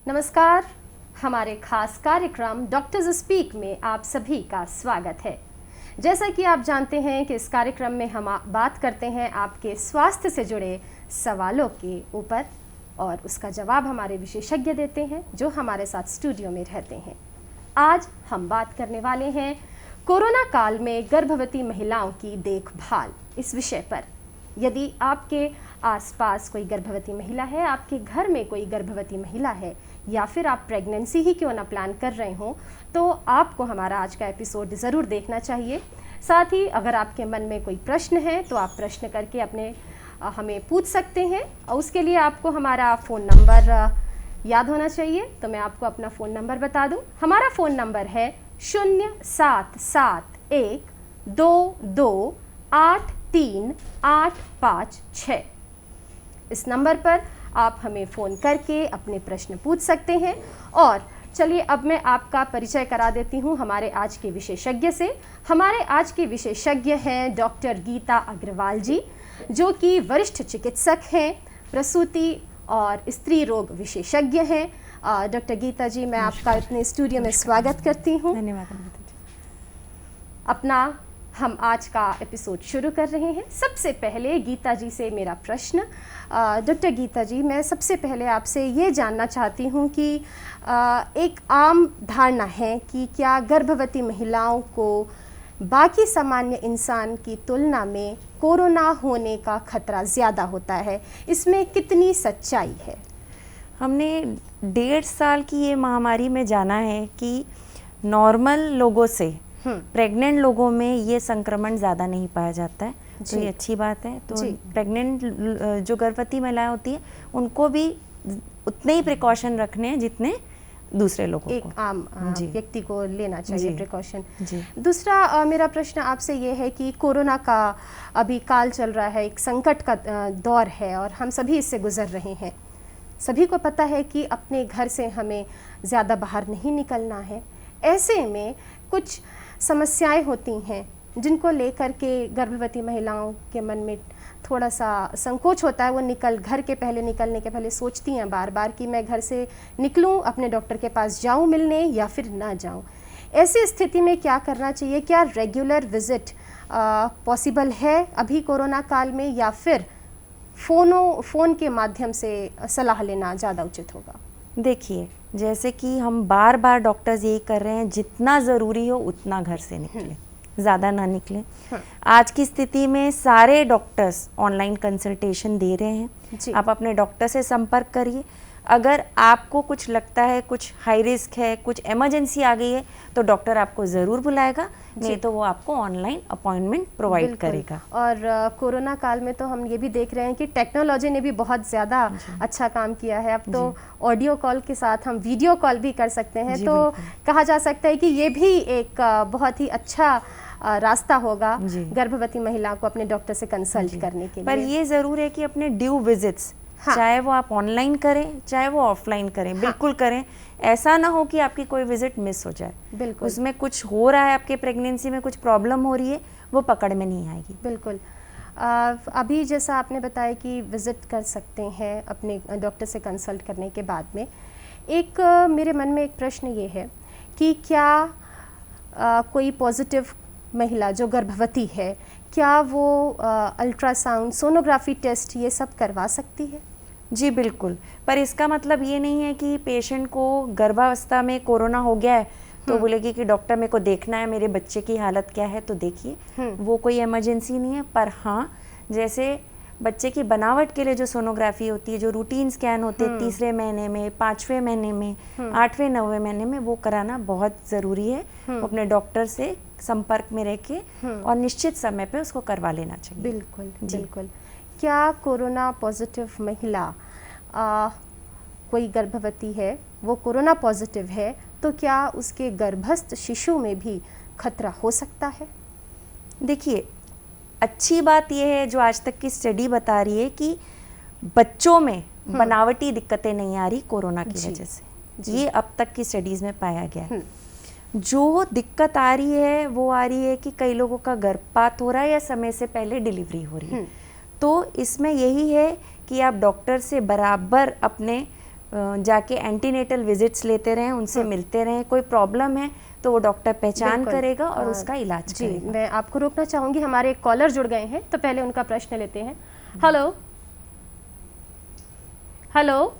नमस्कार, हमारे खास कार्यक्रम डॉक्टर्स स्पीक में आप सभी का स्वागत है। जैसा कि आप जानते हैं कि इस कार्यक्रम में हम बात करते हैं आपके स्वास्थ्य से जुड़े सवालों के ऊपर और उसका जवाब हमारे विशेषज्ञ देते हैं जो हमारे साथ स्टूडियो में रहते हैं। आज हम बात करने वाले हैं कोरोना काल में गर्भवती महिलाओं की देखभाल इस विषय पर। यदि आपके आसपास कोई गर्भवती महिला है, आपके घर में कोई गर्भवती महिला है या फिर आप प्रेगनेंसी ही क्यों ना प्लान कर रहे हों, तो आपको हमारा आज का एपिसोड ज़रूर देखना चाहिए। साथ ही अगर आपके मन में कोई प्रश्न है तो आप प्रश्न करके हमें पूछ सकते हैं और उसके लिए आपको हमारा फ़ोन नंबर याद होना चाहिए। तो मैं आपको अपना फ़ोन नंबर बता दूं। हमारा फ़ोन नंबर है 077122838556। इस नंबर पर आप हमें फ़ोन करके अपने प्रश्न पूछ सकते हैं। और चलिए अब मैं आपका परिचय करा देती हूँ हमारे आज के विशेषज्ञ से। हमारे आज के विशेषज्ञ हैं डॉक्टर गीता अग्रवाल जी, जो कि वरिष्ठ चिकित्सक हैं, प्रसूति और स्त्री रोग विशेषज्ञ हैं। डॉक्टर गीता जी, मैं आपका अपने स्टूडियो में स्वागत करती हूँ। धन्यवाद। अपना हम आज का एपिसोड शुरू कर रहे हैं। सबसे पहले गीता जी से मेरा प्रश्न। डॉक्टर गीता जी, मैं सबसे पहले आपसे ये जानना चाहती हूँ कि एक आम धारणा है कि क्या गर्भवती महिलाओं को बाकी सामान्य इंसान की तुलना में कोरोना होने का खतरा ज़्यादा होता है, इसमें कितनी सच्चाई है? हमने 1.5 साल की ये महामारी में जाना है कि नॉर्मल लोगों से प्रेग्नेंट लोगों में ये संक्रमण ज़्यादा नहीं पाया जाता है, तो ये अच्छी बात है। तो प्रेग्नेंट जो गर्भवती महिलाएं होती हैं उनको भी उतने ही प्रिकॉशन रखने हैं जितने दूसरे लोगों को, एक आम व्यक्ति को लेना चाहिए प्रिकॉशन। दूसरा मेरा प्रश्न आपसे ये है कि कोरोना का अभी काल चल रहा है, एक संकट का दौर है और हम सभी इससे गुजर रहे हैं। सभी को पता है कि अपने घर से हमें ज़्यादा बाहर नहीं निकलना है। ऐसे में कुछ समस्याएं होती हैं जिनको लेकर के गर्भवती महिलाओं के मन में थोड़ा सा संकोच होता है। वो घर के पहले निकलने के पहले सोचती हैं बार बार कि मैं घर से निकलूं, अपने डॉक्टर के पास जाऊं मिलने या फिर ना जाऊं। ऐसी स्थिति में क्या करना चाहिए? क्या रेगुलर विजिट पॉसिबल है अभी कोरोना काल में, या फिर फ़ोन के माध्यम से सलाह लेना ज़्यादा उचित होगा? देखिए, जैसे कि हम बार बार डॉक्टर्स यही कर रहे हैं, जितना ज़रूरी हो उतना घर से निकलें, ज़्यादा ना निकलें। आज की स्थिति में सारे डॉक्टर्स ऑनलाइन कंसल्टेशन दे रहे हैं। आप अपने डॉक्टर से संपर्क करिए। अगर आपको कुछ लगता है कुछ हाई रिस्क है, कुछ इमरजेंसी आ गई है, तो डॉक्टर आपको ज़रूर बुलाएगा, नहीं तो वो आपको ऑनलाइन अपॉइंटमेंट प्रोवाइड करेगा। और कोरोना काल में तो हम ये भी देख रहे हैं कि टेक्नोलॉजी ने भी बहुत ज़्यादा अच्छा काम किया है। अब तो ऑडियो कॉल के साथ हम वीडियो कॉल भी कर सकते हैं, तो कहा जा सकता है कि ये भी एक बहुत ही अच्छा रास्ता होगा गर्भवती महिला को अपने डॉक्टर से कंसल्ट करने के लिए। पर ये ज़रूर है कि अपने ड्यू विजिट्स, चाहे वो आप ऑनलाइन करें चाहे वो ऑफलाइन करें, बिल्कुल करें। ऐसा ना हो कि आपकी कोई विजिट मिस हो जाए। बिल्कुल, उसमें कुछ हो रहा है, आपके प्रेगनेंसी में कुछ प्रॉब्लम हो रही है, वो पकड़ में नहीं आएगी। बिल्कुल। अभी जैसा आपने बताया कि विजिट कर सकते हैं अपने डॉक्टर से कंसल्ट करने के बाद में, एक मेरे मन में एक प्रश्न ये है कि क्या कोई पॉजिटिव महिला जो गर्भवती है, क्या वो अल्ट्रासाउंड, सोनोग्राफी टेस्ट ये सब करवा सकती है? जी बिल्कुल, पर इसका मतलब ये नहीं है कि पेशेंट को गर्भावस्था में कोरोना हो गया है तो बोलेगी कि डॉक्टर मेरे को देखना है मेरे बच्चे की हालत क्या है, तो देखिए वो कोई इमरजेंसी नहीं है। पर हाँ, जैसे बच्चे की बनावट के लिए जो सोनोग्राफी होती है, जो रूटीन स्कैन होते हैं 3रे महीने में, 5वें महीने में, 8वें 9वें महीने में, वो कराना बहुत ज़रूरी है। अपने डॉक्टर से संपर्क में रह के और निश्चित समय पे उसको करवा लेना चाहिए। बिल्कुल बिल्कुल। क्या कोरोना पॉजिटिव महिला कोई गर्भवती है, वो कोरोना पॉजिटिव है, तो क्या उसके गर्भस्थ शिशु में भी खतरा हो सकता है? देखिए, अच्छी बात यह है जो आज तक की स्टडी बता रही है कि बच्चों में बनावटी दिक्कतें नहीं आ रही कोरोना की वजह से। ये अब तक की स्टडीज़ में पाया गया है। जो दिक्कत आ रही है वो आ रही है कि कई लोगों का गर्भपात हो रहा है या समय से पहले डिलीवरी हो रही है। तो इसमें यही है कि आप डॉक्टर से बराबर अपने जाके एंटीनेटल विजिट्स लेते रहें, उनसे मिलते रहें। कोई प्रॉब्लम है तो वो डॉक्टर पहचान करेगा और उसका इलाज करेगा। मैं आपको रोकना चाहूँगी, हमारे एक कॉलर जुड़ गए हैं, तो पहले उनका प्रश्न लेते हैं। हेलो हेलो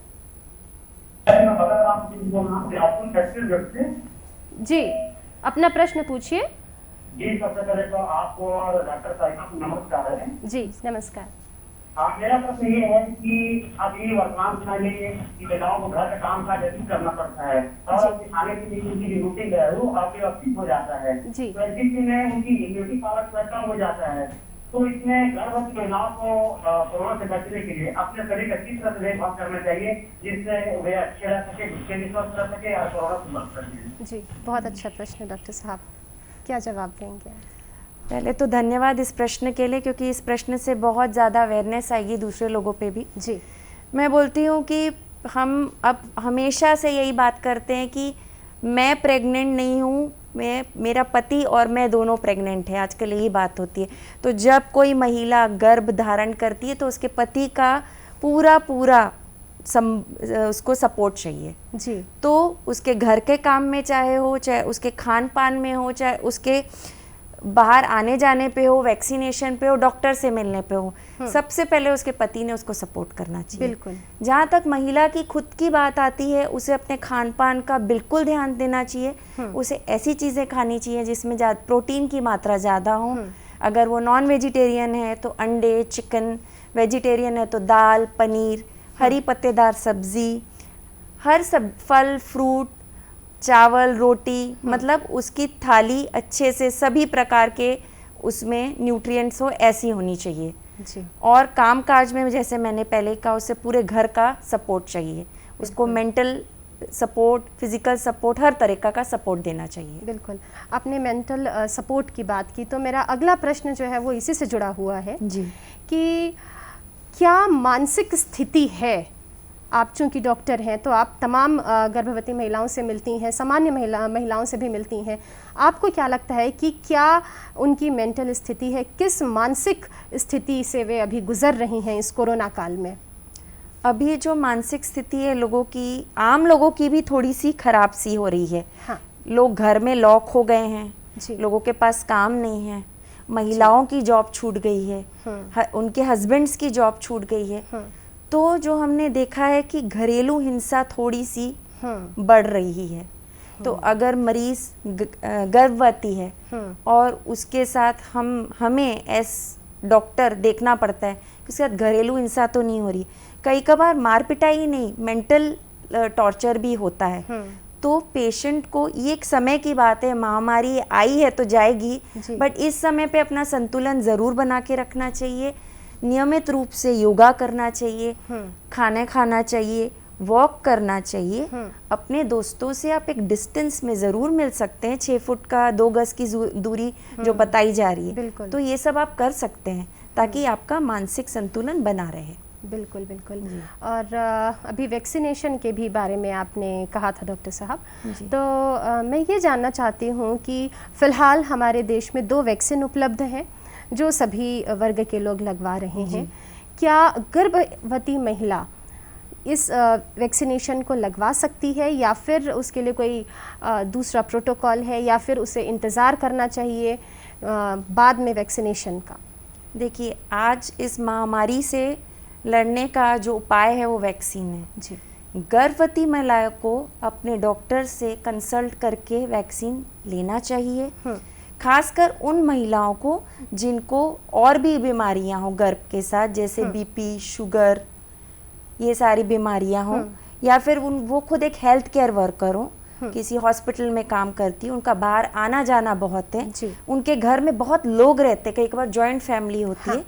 जी, अपना प्रश्न पूछिए। जी, सबसे पहले तो आपको और डॉक्टर साहिबा को नमस्कार है। जी नमस्कार। मेरा प्रश्न ये है कि अभी वर्तमान समय में महिलाओं को घर का काम काज अधिक करना पड़ता है और खाने के लिए उनकी रूटीन है वो आपके ठीक हो जाता है, तो ऐसी में उनकी इम्यूनिटी पावर कम हो जाता है। तो इसमें गर्भवती महिलाओं को कोरोना से बचने के लिए अपने शरीर का किस तरह से देखभाल करना चाहिए जिससे वे अच्छे रह सके, गुस्से भी स्वस्थ रह सके और कोरोना से बच सके? जी, बहुत अच्छा प्रश्न डॉक्टर साहब, क्या जवाब देंगे? पहले तो धन्यवाद इस प्रश्न के लिए, क्योंकि इस प्रश्न से बहुत ज़्यादा अवेयरनेस आएगी दूसरे लोगों पे भी। जी, मैं बोलती हूँ कि हम अब हमेशा से यही बात करते हैं कि मैं प्रेग्नेंट नहीं हूँ, मेरा पति और मैं दोनों प्रेग्नेंट हैं, आजकल यही बात होती है। तो जब कोई महिला गर्भ धारण करती है तो उसके पति का पूरा उसको सपोर्ट चाहिए जी। तो उसके घर के काम में चाहे हो, चाहे उसके खान पान में हो, चाहे उसके बाहर आने जाने पे हो, वैक्सीनेशन पे हो, डॉक्टर से मिलने पे हो, सबसे पहले उसके पति ने उसको सपोर्ट करना चाहिए। बिल्कुल। जहाँ तक महिला की खुद की बात आती है, उसे अपने खान पान का बिल्कुल ध्यान देना चाहिए। उसे ऐसी चीज़ें खानी चाहिए जिसमें प्रोटीन की मात्रा ज़्यादा हो। अगर वो नॉन वेजिटेरियन है तो अंडे, चिकन, वेजिटेरियन है तो दाल, पनीर, हरी पत्तेदार सब्जी, फल, फ्रूट, चावल, रोटी, मतलब उसकी थाली अच्छे से सभी प्रकार के उसमें न्यूट्रिएंट्स हो, ऐसी होनी चाहिए जी। और काम काज में जैसे मैंने पहले कहा, उसे पूरे घर का सपोर्ट चाहिए, उसको मेंटल सपोर्ट, फिजिकल सपोर्ट, हर तरीका का सपोर्ट देना चाहिए। बिल्कुल, आपने मेंटल सपोर्ट की बात की, तो मेरा अगला प्रश्न जो है वो इसी से जुड़ा हुआ है जी कि क्या मानसिक स्थिति है, आप चूंकि डॉक्टर हैं तो आप तमाम गर्भवती महिलाओं से मिलती हैं, सामान्य महिलाओं से भी मिलती हैं, आपको क्या लगता है कि क्या उनकी मेंटल स्थिति है, किस मानसिक स्थिति से वे अभी गुजर रही हैं इस कोरोना काल में? अभी जो मानसिक स्थिति है लोगों की, आम लोगों की भी थोड़ी सी खराब सी हो रही है। हाँ। लोग घर में लॉक हो गए हैं जी। लोगों के पास काम नहीं है, महिलाओं की जॉब छूट गई है, उनके हस्बैंड्स की जॉब छूट गई है। तो जो हमने देखा है कि घरेलू हिंसा थोड़ी सी बढ़ रही है। तो अगर मरीज गर्भवती है और उसके साथ हमें एस डॉक्टर देखना पड़ता है कि उसके साथ घरेलू हिंसा तो नहीं हो रही, कई कबार मार पिटाई ही नहीं, मेंटल टॉर्चर भी होता है। तो पेशेंट को ये एक समय की बात है, महामारी आई है तो जाएगी, बट इस समय पे अपना संतुलन ज़रूर बना के रखना चाहिए, नियमित रूप से योगा करना चाहिए, खाना खाना चाहिए, वॉक करना चाहिए। अपने दोस्तों से आप एक डिस्टेंस में ज़रूर मिल सकते हैं, 6 फुट का 2 गज की दूरी जो बताई जा रही है, तो ये सब आप कर सकते हैं ताकि आपका मानसिक संतुलन बना रहे। बिल्कुल बिल्कुल। और अभी वैक्सीनेशन के भी बारे में आपने कहा था डॉक्टर साहब, तो मैं ये जानना चाहती हूँ कि फ़िलहाल हमारे देश में 2 वैक्सीन उपलब्ध हैं जो सभी वर्ग के लोग लगवा रहे हैं। क्या गर्भवती महिला इस वैक्सीनेशन को लगवा सकती है या फिर उसके लिए कोई दूसरा प्रोटोकॉल है या फिर उसे इंतज़ार करना चाहिए बाद में वैक्सीनेशन का? देखिए, आज इस महामारी से लड़ने का जो उपाय है वो वैक्सीन है जी। गर्भवती महिलाओं को अपने डॉक्टर से कंसल्ट करके वैक्सीन लेना चाहिए, खासकर उन महिलाओं को जिनको और भी बीमारियां हो गर्भ के साथ, जैसे बीपी, शुगर, ये सारी बीमारियां हो, या फिर वो खुद एक हेल्थ केयर वर्कर हो, किसी हॉस्पिटल में काम करती है, उनका बाहर आना जाना बहुत है, उनके घर में बहुत लोग रहते हैं, कई बार जॉइंट फैमिली होती है,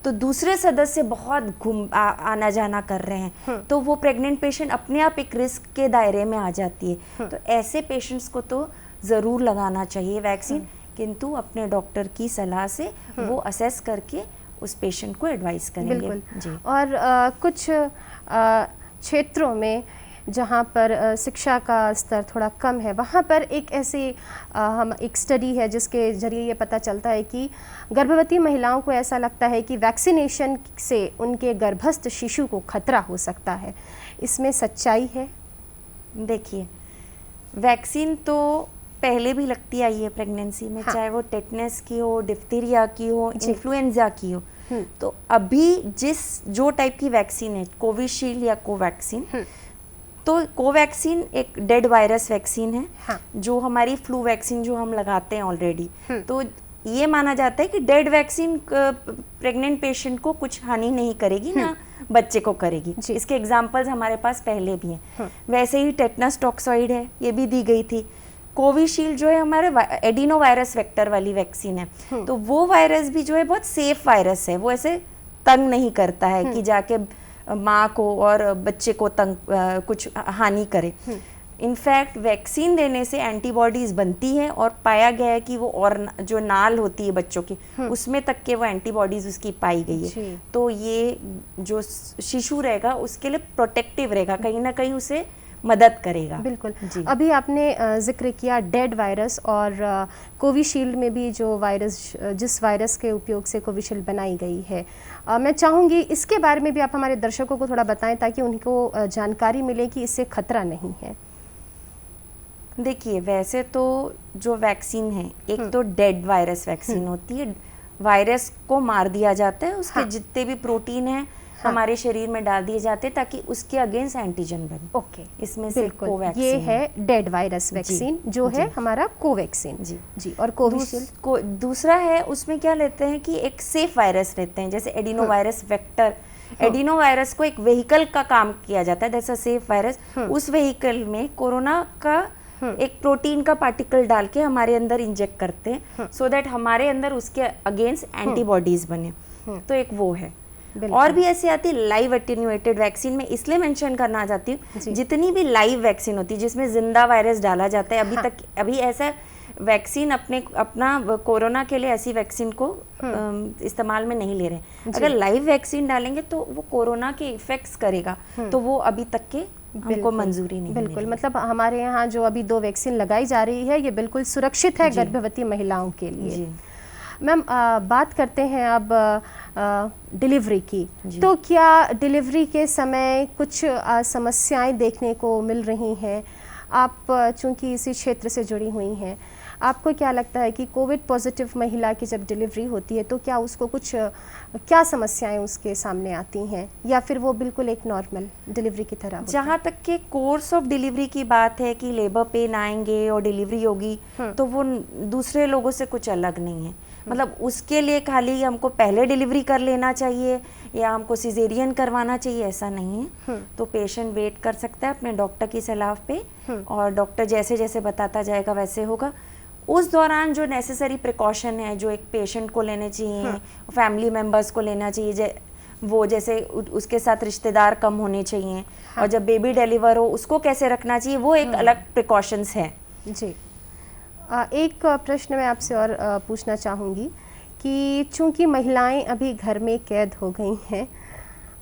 तो दूसरे सदस्य बहुत आना जाना कर रहे हैं, तो वो प्रेग्नेंट पेशेंट अपने आप एक रिस्क के दायरे में आ जाती है। तो ऐसे पेशेंट्स को तो ज़रूर लगाना चाहिए वैक्सीन, किंतु अपने डॉक्टर की सलाह से वो असेस करके उस पेशेंट को एडवाइस करेंगे। बिल्कुल जी। और कुछ क्षेत्रों में जहाँ पर शिक्षा का स्तर थोड़ा कम है, वहाँ पर एक ऐसी हम एक स्टडी है जिसके ज़रिए ये पता चलता है कि गर्भवती महिलाओं को ऐसा लगता है कि वैक्सीनेशन से उनके गर्भस्थ शिशु को खतरा हो सकता है। इसमें सच्चाई है? देखिए, वैक्सीन तो पहले भी लगती आई है प्रेगनेंसी में, हाँ। चाहे वो टेटनस की हो, डिप्थीरिया की हो, इन्फ्लुएंजा की हो। तो अभी जो टाइप की वैक्सीन है, कोविशील्ड या कोवैक्सीन, तो कोवैक्सीन एक डेड वायरस वैक्सीन है। हाँ। जो हमारी फ्लू वैक्सीन जो हम लगाते हैं ऑलरेडी, तो ये माना जाता है कि डेड वैक्सीन प्रेग्नेंट पेशेंट को कुछ हानि नहीं करेगी, ना बच्चे को करेगी। इसके एग्जाम्पल्स हमारे पास पहले भी हैं। वैसे ही टेटनस टॉक्सॉइड है, ये भी दी गई थी। कोविशील्ड जो है हमारे एडिनो वायरस वेक्टर वाली वैक्सीन है, तो वो वायरस भी जो है बहुत सेफ वायरस है, वो ऐसे तंग नहीं करता है कि जाके माँ को और बच्चे को कुछ हानि करे। इनफैक्ट वैक्सीन देने से एंटीबॉडीज बनती है और पाया गया है कि वो और जो नाल होती है बच्चों की, उसमें तक के वो एंटीबॉडीज उसकी पाई गई है। तो ये जो शिशु रहेगा उसके लिए प्रोटेक्टिव रहेगा, कहीं ना कहीं उसे मदद करेगा। बिल्कुल। अभी आपने जिक्र किया डेड वायरस, और कोविशील्ड में भी जो वायरस, जिस वायरस के उपयोग से कोविशील्ड बनाई गई है, मैं चाहूँगी इसके बारे में भी आप हमारे दर्शकों को थोड़ा बताएं ताकि उनको जानकारी मिले कि इससे खतरा नहीं है। देखिए, वैसे तो जो वैक्सीन है, एक तो डेड वायरस वैक्सीन होती है, वायरस को मार दिया जाता है, उसके जितने भी प्रोटीन है हमारे शरीर में डाल दिए जाते हैं ताकि उसके अगेंस्ट एंटीजन बने। ओके, इसमें से कोवैक्सीन ये है डेड वायरस वैक्सीन, जो है हमारा कोवैक्सीन। जी। और कोविशील्ड दूसरा है, उसमें क्या लेते हैं कि एक सेफ वायरस लेते हैं, जैसे adeno virus vector. Adeno virus को एक व्हीकल का काम किया जाता है, दैट्स अ सेफ वायरस। उस व्हीकल में कोरोना का एक प्रोटीन का पार्टिकल डाल के हमारे अंदर इंजेक्ट करते हैं, सो दैट हमारे अंदर उसके अगेंस्ट एंटीबॉडीज बने। तो एक वो है। और भी ऐसी आती है लाइव एटेन्यूएटेड वैक्सीन। में इसलिए मेंशन करना चाहती हूँ, जितनी भी लाइव वैक्सीन होती है जिसमें जिंदा वायरस डाला जाता है, अभी ऐसा वैक्सीन अपना कोरोना के लिए ऐसी वैक्सीन को इस्तेमाल में नहीं ले रहे हैं। अगर लाइव वैक्सीन डालेंगे तो वो कोरोना के इफेक्ट्स करेगा, तो वो अभी तक के हमको मंजूरी नहीं। बिल्कुल, मतलब हमारे यहाँ जो अभी 2 वैक्सीन लगाई जा रही है, ये बिल्कुल सुरक्षित है गर्भवती महिलाओं के लिए। मैम, बात करते हैं अब डिलीवरी की। तो क्या डिलीवरी के समय कुछ समस्याएं देखने को मिल रही हैं? आप चूंकि इसी क्षेत्र से जुड़ी हुई हैं, आपको क्या लगता है कि कोविड पॉजिटिव महिला की जब डिलीवरी होती है तो क्या उसको कुछ क्या समस्याएं उसके सामने आती हैं, या फिर वो बिल्कुल एक नॉर्मल डिलीवरी की तरह? जहाँ तक के कोर्स ऑफ डिलीवरी की बात है कि लेबर पेन आएंगे और डिलीवरी होगी, तो वो दूसरे लोगों से कुछ अलग नहीं है। मतलब उसके लिए खाली हमको पहले डिलीवरी कर लेना चाहिए या हमको सिजेरियन करवाना चाहिए, ऐसा नहीं है। तो पेशेंट वेट कर सकता है अपने डॉक्टर की सलाह पे, और डॉक्टर जैसे जैसे बताता जाएगा वैसे होगा। उस दौरान जो नेसेसरी प्रिकॉशन है जो एक पेशेंट को लेने चाहिए, फैमिली मेम्बर्स को लेना चाहिए, वो जैसे उसके साथ रिश्तेदार कम होने चाहिए, और जब बेबी डिलीवर हो उसको कैसे रखना चाहिए, वो एक अलग प्रिकॉशंस है। जी। एक प्रश्न मैं आपसे और पूछना चाहूँगी कि चूंकि महिलाएं अभी घर में कैद हो गई हैं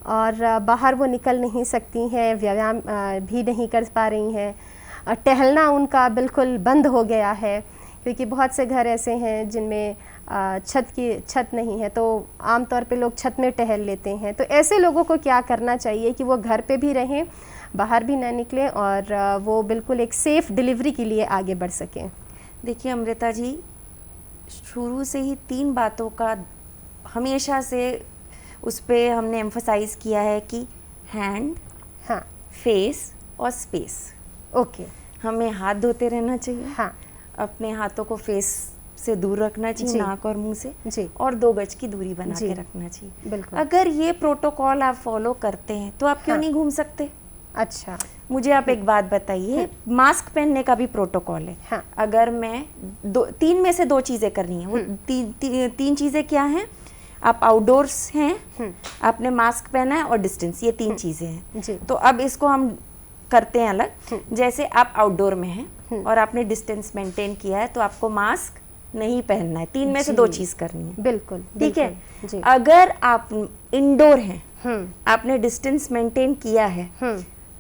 और बाहर वो निकल नहीं सकती हैं, व्यायाम भी नहीं कर पा रही हैं, टहलना उनका बिल्कुल बंद हो गया है, क्योंकि बहुत से घर ऐसे हैं जिनमें छत नहीं है, तो आमतौर पे लोग छत में टहल लेते हैं। तो ऐसे लोगों को क्या करना चाहिए कि वो घर पे भी रहें, बाहर भी ना निकलें, और वो बिल्कुल एक सेफ डिलीवरी के लिए आगे बढ़ सकें? देखिए अमृता जी, शुरू से ही 3 बातों का हमेशा से उस पे हमने एम्फसाइज किया है कि हैंड, फेस और स्पेस। ओके। हमें हाथ धोते रहना चाहिए, अपने हाथों को फेस से दूर रखना चाहिए, नाक और मुंह से, और 2 गज की दूरी बना के रखना चाहिए। बिल्कुल। अगर ये प्रोटोकॉल आप फॉलो करते हैं तो आप क्यों नहीं घूम सकते? अच्छा, मुझे आप एक बात बताइए, मास्क पहनने का भी प्रोटोकॉल है। अगर मैं 3 में से 2 चीजें करनी है, वो 3 चीजें क्या हैं? आप आउटडोर्स हैं, आपने मास्क पहना है और डिस्टेंस, ये 3 चीजें हैं। तो अब इसको हम करते हैं अलग। जैसे आप आउटडोर में हैं और आपने डिस्टेंस मेंटेन किया है, तो आपको मास्क नहीं पहनना है। 3 में से 2 चीज करनी है। बिल्कुल, ठीक है। अगर आप इंडोर हैं, आपने डिस्टेंस मेंटेन किया है,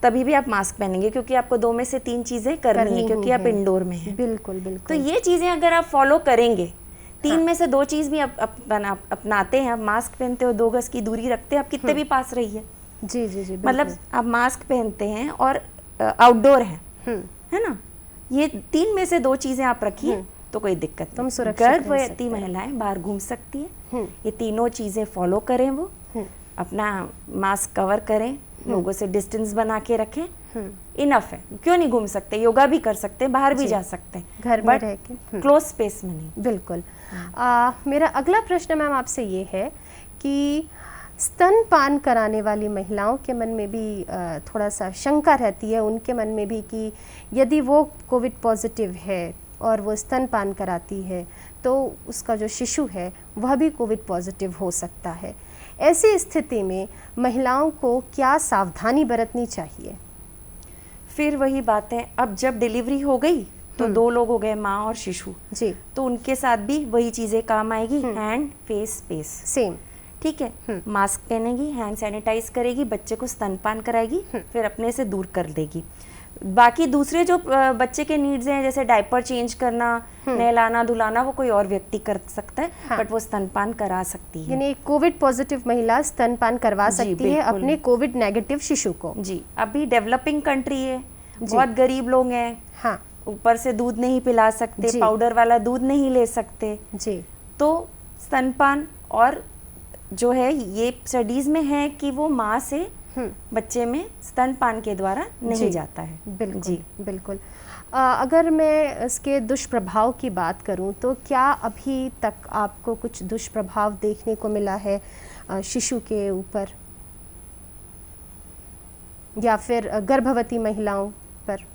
तभी भी आप मास्क पहनेंगे, क्योंकि आपको 2 में से 3 चीजें करनी है, क्योंकि आप इंडोर में हैं। बिल्कुल तो बिल्कुल। ये चीजें अगर आप फॉलो करेंगे, 3 में से 2 चीज भी अपनाते हैं, आप मास्क पहनते हो, 2 गज की दूरी रखते हैं, आप कितने भी पास रहिए। जी जी जी, मतलब आप मास्क पहनते हैं और आउटडोर हैं, है ना, ये 3 में से 2 चीजें आप रखिए तो कोई दिक्कत तुम नहीं। सुरक्षित रह गर्भवती सकते हैं। महिलाएं बाहर घूम सकती है, ये तीनों चीजें फॉलो करें, वो अपना मास्क कवर करें, लोगों से डिस्टेंस बना के रखें, इनफ है। क्यों नहीं घूम सकते, योगा भी कर सकते हैं, बाहर भी जा सकते हैं, घर में रह के। क्लोज स्पेस में नहीं। बिल्कुल। मेरा अगला प्रश्न मैम आपसे ये है कि स्तनपान कराने वाली महिलाओं के मन में भी थोड़ा सा शंका रहती है, उनके मन में भी, कि यदि वो कोविड पॉजिटिव है और वो स्तनपान कराती है तो उसका जो शिशु है वह भी कोविड पॉजिटिव हो सकता है। ऐसी स्थिति में महिलाओं को क्या सावधानी बरतनी चाहिए? फिर वही बात है, अब जब डिलीवरी हो गई तो 2 लोग हो गए, माँ और शिशु जी, तो उनके साथ भी वही चीजें काम आएगी, हैंड, फेस, स्पेस, सेम। ठीक है। मास्क पहनेगी, हैंड सैनिटाइज करेगी, बच्चे को स्तनपान कराएगी, फिर अपने से दूर कर देगी। बाकी दूसरे जो बच्चे के नीड्स हैं, जैसे डायपर चेंज करना, नहलाना धुलाना, वो कोई और व्यक्ति कर सकता है, बट वो स्तनपान करा सकती है। यानी कोविड पॉजिटिव महिला स्तनपान करवा जी, सकती है बिल्कुल। अपने कोविड नेगेटिव शिशु को। जी, अभी डेवलपिंग कंट्री है, बहुत गरीब लोग हैं, हाँ ऊपर से दूध नहीं पिला सकते, जी। पाउडर वाला दूध नहीं ले सकते, जी, तो स्तनपान, और जो है ये स्टडीज में है कि वो माँ से बच्चे में स्तनपान के द्वारा नहीं जाता है। बिल्कुल जी, बिल्कुल। अगर मैं इसके दुष्प्रभाव की बात करूं तो क्या अभी तक आपको कुछ दुष्प्रभाव देखने को मिला है शिशु के ऊपर या फिर गर्भवती महिलाओं पर?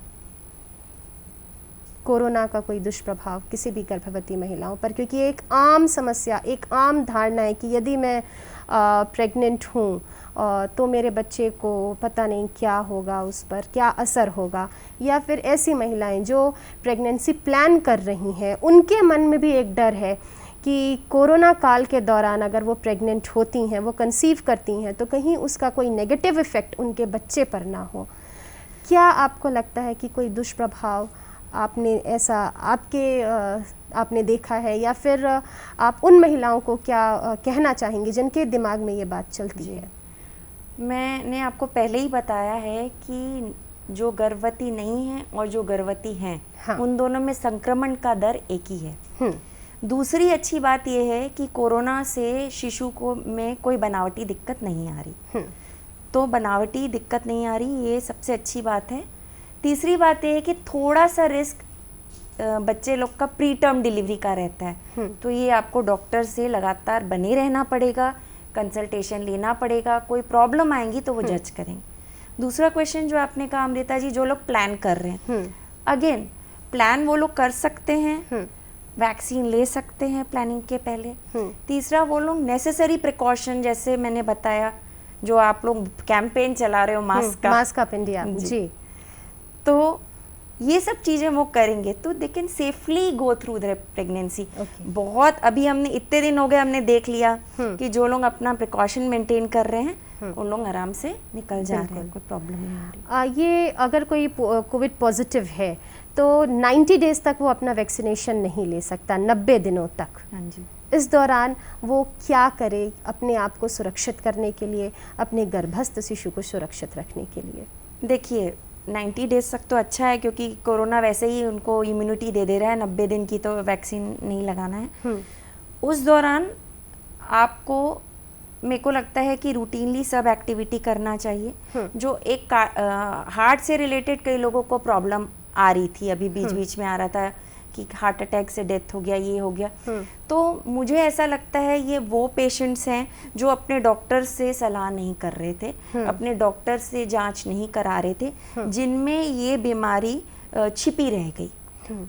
कोरोना का कोई दुष्प्रभाव किसी भी गर्भवती महिलाओं पर? क्योंकि एक आम समस्या, एक आम धारणा है कि यदि मैं प्रेग्नेंट हूँ तो मेरे बच्चे को पता नहीं क्या होगा, उस पर क्या असर होगा, या फिर ऐसी महिलाएं जो प्रेगनेंसी प्लान कर रही हैं उनके मन में भी एक डर है कि कोरोना काल के दौरान अगर वो प्रेग्नेंट होती हैं, वो कंसीव करती हैं, तो कहीं उसका कोई नेगेटिव इफ़ेक्ट उनके बच्चे पर ना हो। क्या आपको लगता है कि कोई दुष्प्रभाव आपने ऐसा आपने देखा है, या फिर आप उन महिलाओं को क्या कहना चाहेंगे जिनके दिमाग में ये बात चलती है? मैंने आपको पहले ही बताया है कि जो गर्भवती नहीं है और जो गर्भवती हैं, हाँ। उन दोनों में संक्रमण का दर एक ही है। दूसरी अच्छी बात यह है कि कोरोना से शिशु को में कोई बनावटी दिक्कत नहीं आ रही, तो बनावटी दिक्कत नहीं आ रही, ये सबसे अच्छी बात है। तीसरी बात यह है कि थोड़ा सा रिस्क बच्चे लोग का प्री टर्म डिलीवरी का रहता है, तो ये आपको डॉक्टर से लगातार बने रहना पड़ेगा, कंसल्टेशन लेना पड़ेगा, कोई प्रॉब्लम आएंगी तो वो जज करेंगे। दूसरा क्वेश्चन जो आपने कहा अमृता जी, जो लोग प्लान कर रहे हैं, अगेन प्लान वो लोग कर सकते हैं, वैक्सीन ले सकते हैं प्लानिंग के पहले। तीसरा, वो लोग नेसेसरी प्रिकॉशन, जैसे मैंने बताया, जो आप लोग कैंपेन चला रहे हो मास्क ऑफ इंडिया, जी, तो ये सब चीजें वो करेंगे तो they can safely go through the pregnancy. बहुत अभी हमने इतने दिन हो गए, हमने देख लिया कि जो लोग अपना प्रिकॉशन मेंटेन कर रहे हैं उन लोग आराम से निकल जा रहे हैं, कोई प्रॉब्लम नहीं हो रही। ये अगर कोई कोविड पॉजिटिव है तो 90 डेज तक वो अपना वैक्सीनेशन नहीं ले सकता, 90 दिनों तक। हाँ जी। इस दौरान वो क्या करे अपने आप को सुरक्षित करने के लिए, अपने गर्भस्थ शिशु को सुरक्षित रखने के लिए? देखिए, 90 डेज तक तो अच्छा है, क्योंकि कोरोना वैसे ही उनको इम्यूनिटी दे रहा है, 90 दिन की तो वैक्सीन नहीं लगाना है। उस दौरान आपको, मेरे को लगता है कि रूटीनली सब एक्टिविटी करना चाहिए। जो एक हार्ट से रिलेटेड कई लोगों को प्रॉब्लम आ रही थी, अभी बीच बीच में आ रहा था कि हार्ट अटैक से डेथ हो गया, ये हो गया, तो मुझे ऐसा लगता है ये वो पेशेंट्स हैं जो अपने डॉक्टर से सलाह नहीं कर रहे थे, अपने डॉक्टर से जांच नहीं करा रहे थे, जिनमें ये बीमारी छिपी रह गई,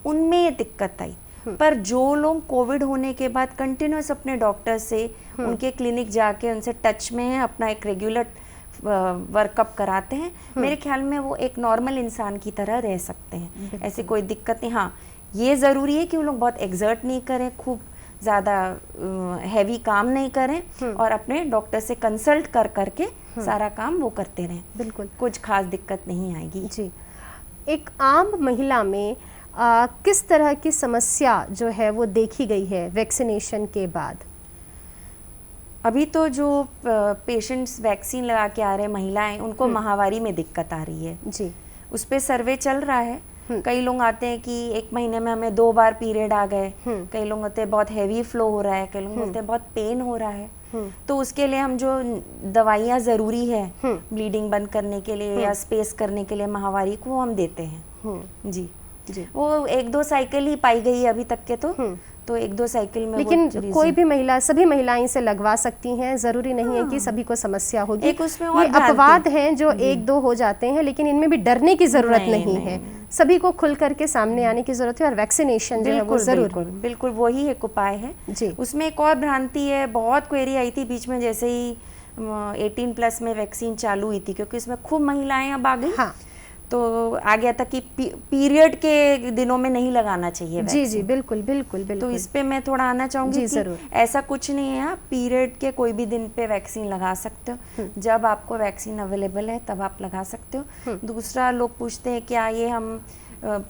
उनमें ये दिक्कत आई। पर जो लोग कोविड होने के बाद कंटिन्यूस अपने डॉक्टर से, उनके क्लिनिक जाके उनसे टच में हैं, अपना एक रेगुलर वर्कअप कराते हैं, मेरे ख्याल में वो एक नॉर्मल इंसान की तरह रह सकते हैं, ऐसी कोई दिक्कत नहीं। हाँ, ये ज़रूरी है कि वो लोग बहुत एक्सर्ट नहीं करें, खूब ज़्यादा हैवी काम नहीं करें, और अपने डॉक्टर से कंसल्ट कर करके सारा काम वो करते रहें, बिल्कुल कुछ खास दिक्कत नहीं आएगी। जी। एक आम महिला में किस तरह की समस्या जो है वो देखी गई है वैक्सीनेशन के बाद? अभी तो जो पेशेंट्स वैक्सीन लगा के आ रहे हैं महिलाएं, उनको माहवारी में दिक्कत आ रही है जी। उस पे सर्वे चल रहा है। कई लोग आते हैं कि 1 महीने में हमें 2 बार पीरियड आ गए, कई लोग होते हैं बहुत हैवी फ्लो हो रहा है, कई लोग होते हैं बहुत पेन हो रहा है। तो उसके लिए हम जो दवाइयाँ ज़रूरी है ब्लीडिंग बंद करने के लिए या स्पेस करने के लिए माहवारी को, वो हम देते हैं। जी जी। वो 1-2 साइकिल ही पाई गई है अभी तक के, तो 1-2 साइकिल में। लेकिन कोई भी महिला, सभी महिलाएं इसे लगवा सकती हैं, जरूरी नहीं है कि सभी को समस्या होगी। एक उसमें और ये अपवाद हैं जो 1-2 हो जाते हैं, लेकिन इनमें भी डरने की जरूरत नहीं है। सभी को खुल करके सामने आने की जरूरत है और वैक्सीनेशन जो है वो जरूर। बिल्कुल वही एक उपाय है जी। उसमें एक और भ्रांति है, बहुत क्वेरी आई थी बीच में जैसे ही 18+ में वैक्सीन चालू हुई थी, क्योंकि इसमें खूब महिलाएं अब आ गई। हाँ। तो आ गया था कि पीरियड के दिनों में नहीं लगाना चाहिए जी जी, बिल्कुल बिल्कुल बिल्कुल। तो इस पे मैं थोड़ा आना चाहूंगी कि ऐसा कुछ नहीं है, आप पीरियड के कोई भी दिन पे वैक्सीन लगा सकते हो। जब आपको वैक्सीन अवेलेबल है तब आप लगा सकते हो। दूसरा, लोग पूछते हैं क्या ये हम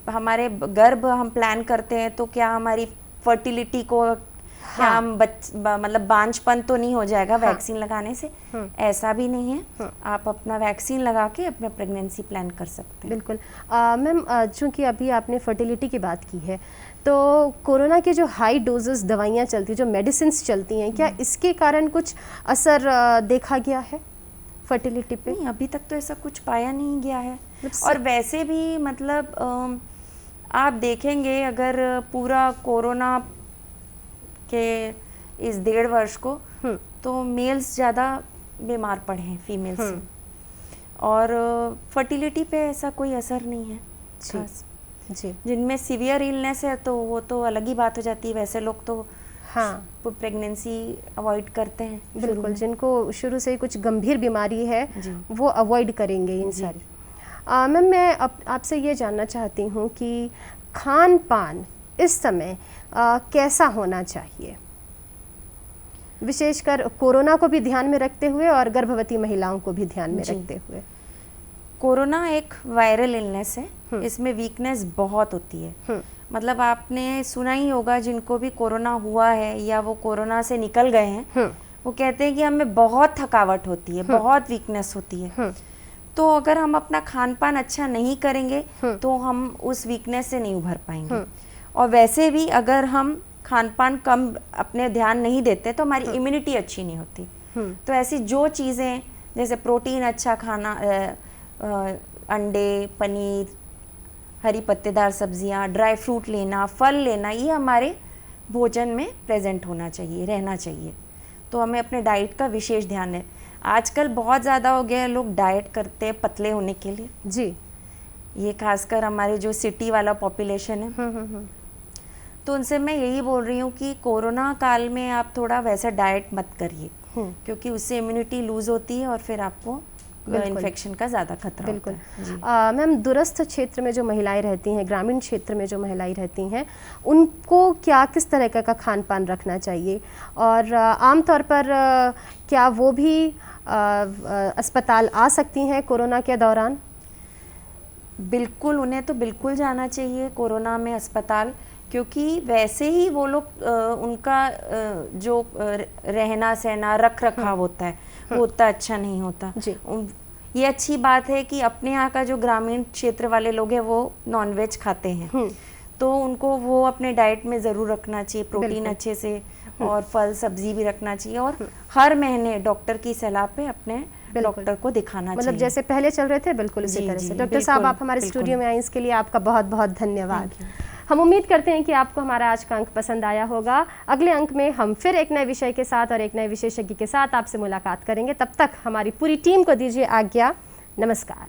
हमारे गर्भ हम प्लान करते हैं तो क्या हमारी फर्टिलिटी को क्या हम मतलब बांझपन तो नहीं हो जाएगा वैक्सीन लगाने से? ऐसा भी नहीं है। आप अपना वैक्सीन लगा के अपना प्रेगनेंसी प्लान कर सकते हैं। बिल्कुल। मैम, चूंकि अभी आपने फर्टिलिटी की बात की है, तो कोरोना के जो हाई डोजेस दवाइयाँ चलती, जो मेडिसिन्स चलती हैं, क्या इसके कारण कुछ असर देखा गया है फर्टिलिटी पे? नहीं, अभी तक तो ऐसा कुछ पाया नहीं गया है। और वैसे भी मतलब आप देखेंगे अगर पूरा कोरोना के इस 1.5 वर्ष को, तो मेल्स ज़्यादा बीमार पड़े हैं फीमेल्स से, और फर्टिलिटी पे ऐसा कोई असर नहीं है खास। जी। जिनमें सीवियर इलनेस है तो वो तो अलग ही बात हो जाती है, वैसे लोग तो हाँ प्रेगनेंसी अवॉइड करते हैं। बिल्कुल, जिनको शुरू से ही कुछ गंभीर बीमारी है वो अवॉइड करेंगे इन सारी। मैम, मैं आपसे ये जानना चाहती हूँ कि खान पान इस समय कैसा होना चाहिए, विशेषकर कोरोना को भी ध्यान में रखते हुए और गर्भवती महिलाओं को भी ध्यान में रखते हुए? कोरोना एक वायरल इलनेस है, इसमें वीकनेस बहुत होती है। मतलब आपने सुना ही होगा, जिनको भी कोरोना हुआ है या वो कोरोना से निकल गए हैं, वो कहते हैं कि हमें बहुत थकावट होती है, बहुत वीकनेस होती है। तो अगर हम अपना खान पान अच्छा नहीं करेंगे तो हम उस वीकनेस से नहीं उभर पाएंगे। और वैसे भी अगर हम खान पान कम अपने ध्यान नहीं देते तो हमारी इम्यूनिटी अच्छी नहीं होती। तो ऐसी जो चीज़ें जैसे प्रोटीन अच्छा खाना, अंडे, पनीर, हरी पत्तेदार सब्जियां, ड्राई फ्रूट लेना, फल लेना, ये हमारे भोजन में प्रेजेंट होना चाहिए, रहना चाहिए। तो हमें अपने डाइट का विशेष ध्यान है। आजकल बहुत ज़्यादा हो गया है, लोग डाइट करते हैं पतले होने के लिए। जी, ये खासकर हमारे जो सिटी वाला पॉपुलेशन है। तो उनसे मैं यही बोल रही हूँ कि कोरोना काल में आप थोड़ा वैसा डाइट मत करिए, क्योंकि उससे इम्यूनिटी लूज होती है और फिर आपको इन्फेक्शन का ज़्यादा खतरा। बिल्कुल। मैम, दूरस्थ क्षेत्र में जो महिलाएं रहती हैं, ग्रामीण क्षेत्र में जो महिलाएं रहती हैं, उनको क्या किस तरह का खान पान रखना चाहिए, और आमतौर पर क्या वो भी अस्पताल आ सकती हैं कोरोना के दौरान? बिल्कुल, उन्हें तो बिल्कुल जाना चाहिए कोरोना में अस्पताल, क्योंकि वैसे ही वो लोग उनका जो रहना सहना रख रखाव होता है वो उतना अच्छा नहीं होता। ये अच्छी बात है कि अपने यहाँ का जो ग्रामीण क्षेत्र वाले लोग हैं वो नॉनवेज खाते हैं, तो उनको वो अपने डाइट में ज़रूर रखना चाहिए, प्रोटीन अच्छे से, और फल सब्जी भी रखना चाहिए, और हर महीने डॉक्टर की सलाह पे अपने डॉक्टर को दिखाना चाहिए। मतलब जैसे पहले चल रहे थे बिल्कुल उसी तरह से। डॉक्टर साहब, आप हमारे स्टूडियो में आए, इसके लिए आपका बहुत बहुत धन्यवाद। हम उम्मीद करते हैं कि आपको हमारा आज का अंक पसंद आया होगा। अगले अंक में हम फिर एक नए विषय के साथ और एक नए विशेषज्ञ के साथ आपसे मुलाकात करेंगे। तब तक हमारी पूरी टीम को दीजिए आज्ञा। नमस्कार।